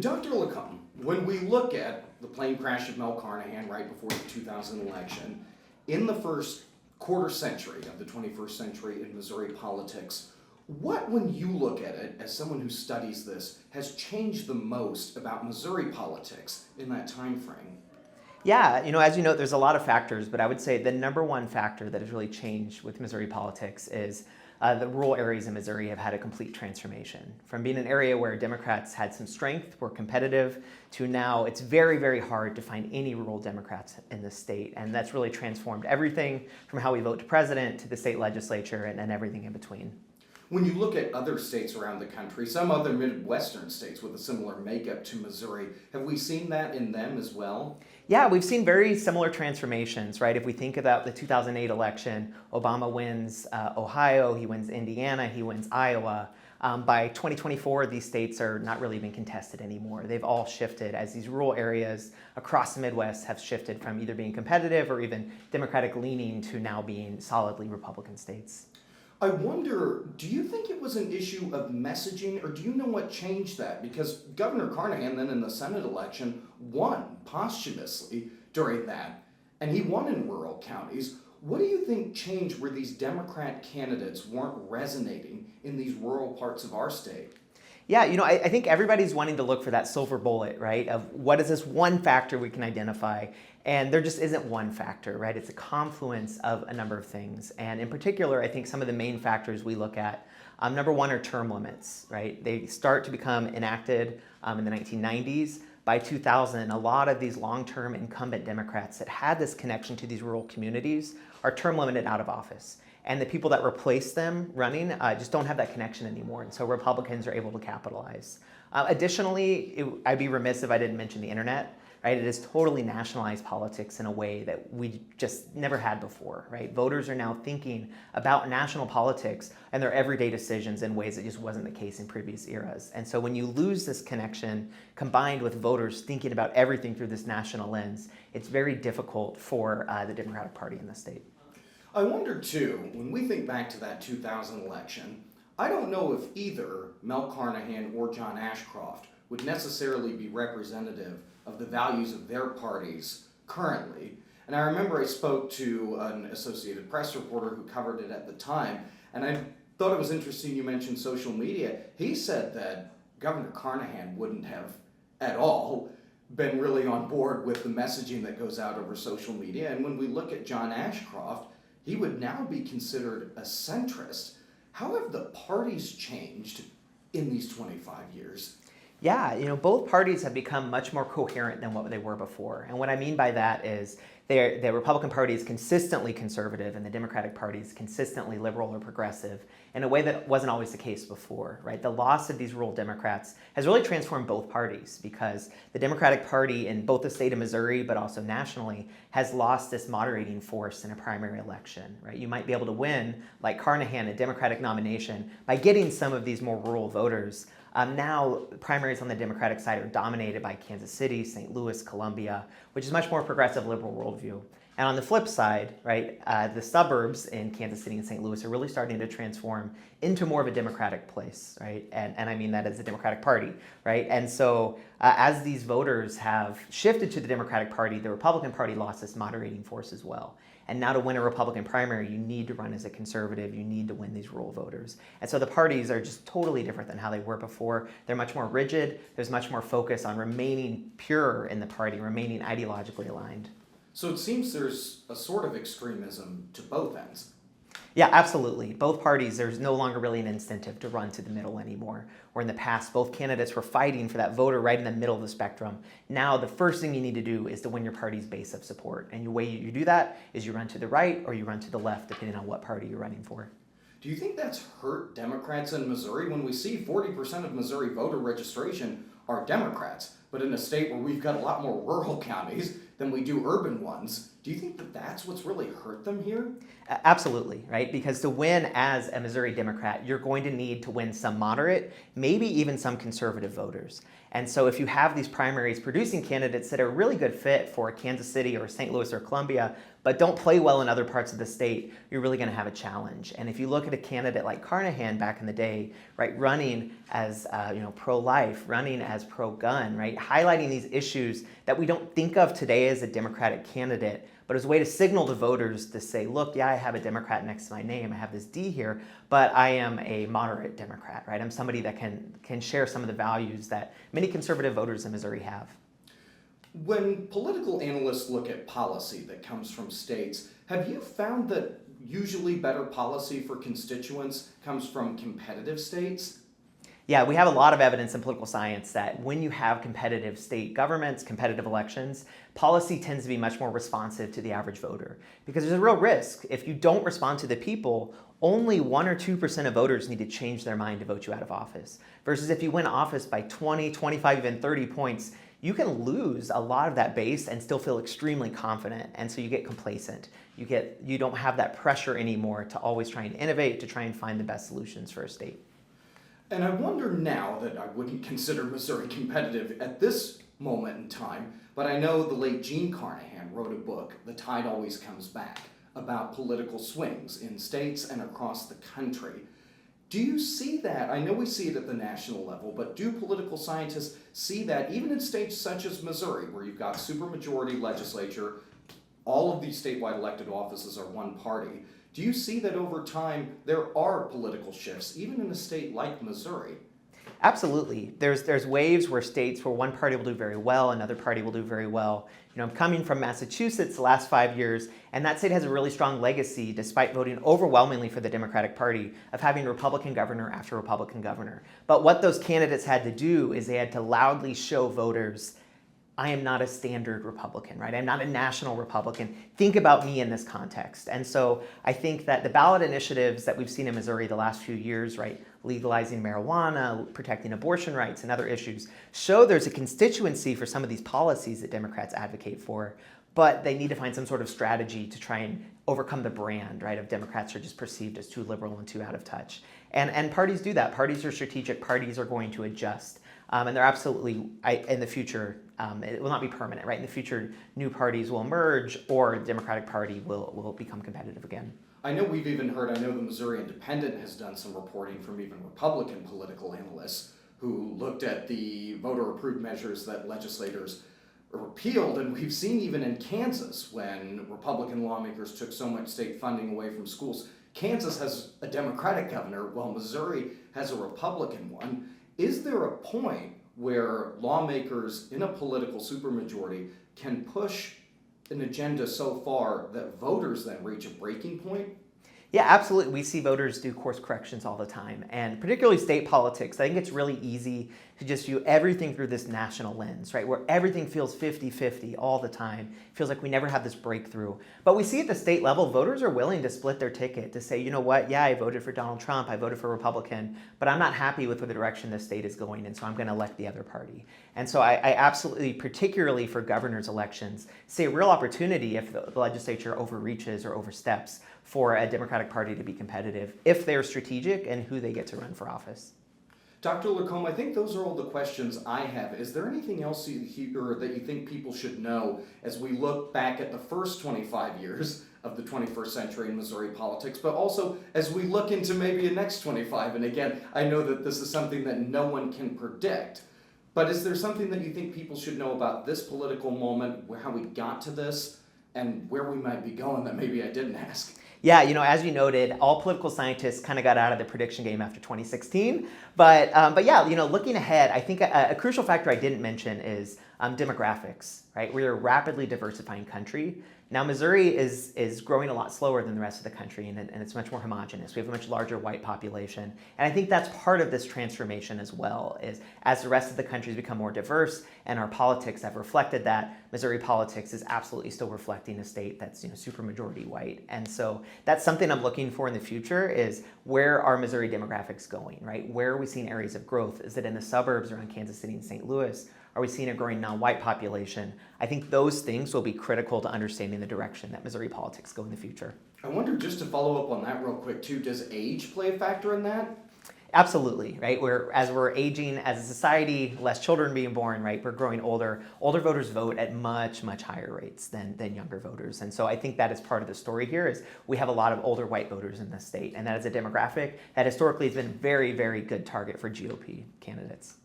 Dr. LaCombe, when we look at the plane crash of Mel Carnahan right before the 2000 election, in the first quarter century of the 21st century in Missouri politics, what, when you look at it as someone who studies this, has changed the most about Missouri politics in that time frame? Yeah, as you know, there's a lot of factors, but I would say the number one factor that has really changed with Missouri politics is the rural areas in Missouri have had a complete transformation. From being an area where Democrats had some strength, were competitive, to now it's very, very hard to find any rural Democrats in the state. And that's really transformed everything from how we vote to president to the state legislature and everything in between. When you look at other states around the country, some other Midwestern states with a similar makeup to Missouri, have we seen that in them as well? Yeah, we've seen very similar transformations, right? If we think about the 2008 election, Obama wins Ohio, he wins Indiana, he wins Iowa. By 2024, these states are not really even contested anymore. They've all shifted as these rural areas across the Midwest have shifted from either being competitive or even Democratic leaning to now being solidly Republican states. I wonder, do you think it was an issue of messaging, or do you know what changed that? Because Governor Carnahan then in the Senate election won posthumously during that, and he won in rural counties. What do you think changed where these Democrat candidates weren't resonating in these rural parts of our state? Yeah, I think everybody's wanting to look for that silver bullet, right? Of what is this one factor we can identify? And there just isn't one factor, right? It's a confluence of a number of things. And in particular, I think some of the main factors we look at, number one are term limits, right? They start to become enacted in the 1990s. By 2000, a lot of these long-term incumbent Democrats that had this connection to these rural communities are term limited out of office. And the people that replace them running just don't have that connection anymore. And so Republicans are able to capitalize. Additionally, I'd be remiss if I didn't mention the internet. Right? It has totally nationalized politics in a way that we just never had before, right? Voters are now thinking about national politics and their everyday decisions in ways that just wasn't the case in previous eras. And so when you lose this connection combined with voters thinking about everything through this national lens, it's very difficult for the Democratic Party in the state. I wonder too, when we think back to that 2000 election, I don't know if either Mel Carnahan or John Ashcroft would necessarily be representative of the values of their parties currently. And I remember I spoke to an Associated Press reporter who covered it at the time, and I thought it was interesting you mentioned social media. He said that Governor Carnahan wouldn't have at all been really on board with the messaging that goes out over social media. And when we look at John Ashcroft, he would now be considered a centrist. How have the parties changed in these 25 years? Yeah, both parties have become much more coherent than what they were before. And what I mean by that is the Republican Party is consistently conservative and the Democratic Party is consistently liberal or progressive in a way that wasn't always the case before, right? The loss of these rural Democrats has really transformed both parties because the Democratic Party in both the state of Missouri but also nationally has lost this moderating force in a primary election, right? You might be able to win, like Carnahan, a Democratic nomination by getting some of these more rural voters. Now, primaries on the Democratic side are dominated by Kansas City, St. Louis, Columbia, which is much more progressive liberal worldview. And on the flip side, right, the suburbs in Kansas City and St. Louis are really starting to transform into more of a Democratic place, right? And I mean that as the Democratic Party, right? And so as these voters have shifted to the Democratic Party, the Republican Party lost this moderating force as well. And now to win a Republican primary, you need to run as a conservative. You need to win these rural voters. And so the parties are just totally different than how they were before. They're much more rigid. There's much more focus on remaining pure in the party, remaining ideologically aligned. So it seems there's a sort of extremism to both ends. Yeah, absolutely. Both parties, there's no longer really an incentive to run to the middle anymore. Where in the past, both candidates were fighting for that voter right in the middle of the spectrum. Now, the first thing you need to do is to win your party's base of support. And the way you do that is you run to the right or you run to the left, depending on what party you're running for. Do you think that's hurt Democrats in Missouri when we see 40% of Missouri voter registration are Democrats, but in a state where we've got a lot more rural counties than we do urban ones? Do you think that that's what's really hurt them here? Absolutely, right? Because to win as a Missouri Democrat, you're going to need to win some moderate, maybe even some conservative voters. And so if you have these primaries producing candidates that are a really good fit for Kansas City or St. Louis or Columbia, but don't play well in other parts of the state, you're really going to have a challenge. And if you look at a candidate like Carnahan back in the day, right, running as pro-life, running as pro-gun, right, highlighting these issues that we don't think of today as a Democratic candidate, but as a way to signal to voters to say, look, yeah, I have a Democrat next to my name, I have this D here, but I am a moderate Democrat, right? I'm somebody that can share some of the values that many conservative voters in Missouri have. When political analysts look at policy that comes from states, have you found that usually better policy for constituents comes from competitive states? Yeah, we have a lot of evidence in political science that when you have competitive state governments, competitive elections, policy tends to be much more responsive to the average voter. Because there's a real risk. If you don't respond to the people, only 1 or 2% of voters need to change their mind to vote you out of office. Versus if you win office by 20, 25, even 30 points, you can lose a lot of that base and still feel extremely confident. And so you get complacent. You don't have that pressure anymore to always try and innovate, to try and find the best solutions for a state. And I wonder now that I wouldn't consider Missouri competitive at this moment in time, but I know the late Gene Carnahan wrote a book, The Tide Always Comes Back, about political swings in states and across the country. Do you see that? I know we see it at the national level, but do political scientists see that even in states such as Missouri, where you've got supermajority legislature, all of these statewide elected offices are one party? Do you see that over time there are political shifts, even in a state like Missouri? Absolutely. There's waves where states where one party will do very well, another party will do very well. I'm coming from Massachusetts the last 5 years, and that state has a really strong legacy, despite voting overwhelmingly for the Democratic Party, of having Republican governor after Republican governor. But what those candidates had to do is they had to loudly show voters, I am not a standard Republican, right? I'm not a national Republican. Think about me in this context. And so I think that the ballot initiatives that we've seen in Missouri the last few years, right, legalizing marijuana, protecting abortion rights, and other issues, show there's a constituency for some of these policies that Democrats advocate for, but they need to find some sort of strategy to try and overcome the brand, right, of Democrats are just perceived as too liberal and too out of touch. And parties do that. Parties are strategic. Parties are going to adjust. And they're absolutely, in the future, it will not be permanent, right? In the future, new parties will emerge or the Democratic Party will become competitive again. I know we've even heard, I know the Missouri Independent has done some reporting from even Republican political analysts who looked at the voter-approved measures that legislators repealed, and we've seen even in Kansas when Republican lawmakers took so much state funding away from schools. Kansas has a Democratic governor while Missouri has a Republican one. Is there a point where lawmakers in a political supermajority can push an agenda so far that voters then reach a breaking point? Yeah, absolutely. We see voters do course corrections all the time, and particularly state politics. I think it's really easy to just view everything through this national lens, right, where everything feels 50-50 all the time. It feels like we never have this breakthrough. But we see at the state level, voters are willing to split their ticket, to say, you know what, yeah, I voted for Donald Trump, I voted for Republican, but I'm not happy with the direction the state is going, and so I'm going to elect the other party. And so I absolutely, particularly for governor's elections, see a real opportunity if the legislature overreaches or oversteps for a Democratic Party to be competitive if they're strategic and who they get to run for office. Dr. Lercombe, I think those are all the questions I have. Is there anything else that you think people should know as we look back at the first 25 years of the 21st century in Missouri politics, but also as we look into maybe the next 25? And again, I know that this is something that no one can predict, but is there something that you think people should know about this political moment, how we got to this, and where we might be going that maybe I didn't ask? Yeah, as you noted, all political scientists kind of got out of the prediction game after 2016. But yeah, looking ahead, I think a crucial factor I didn't mention is demographics, right? We're a rapidly diversifying country. Now, Missouri is growing a lot slower than the rest of the country, and it's much more homogenous. We have a much larger white population. And I think that's part of this transformation as well, is as the rest of the country has become more diverse and our politics have reflected that, Missouri politics is absolutely still reflecting a state that's super majority white. And so that's something I'm looking for in the future is where are Missouri demographics going, right? Where are we seeing areas of growth? Is it in the suburbs around Kansas City and St. Louis? Are we seeing a growing non-white population? I think those things will be critical to understanding the direction that Missouri politics go in the future. I wonder, just to follow up on that real quick too, does age play a factor in that? Absolutely, right? As we're aging as a society, less children being born, right? We're growing older. Older voters vote at much, much higher rates than younger voters. And so I think that is part of the story here is we have a lot of older white voters in the state. And that is a demographic that historically has been a very, very good target for GOP candidates.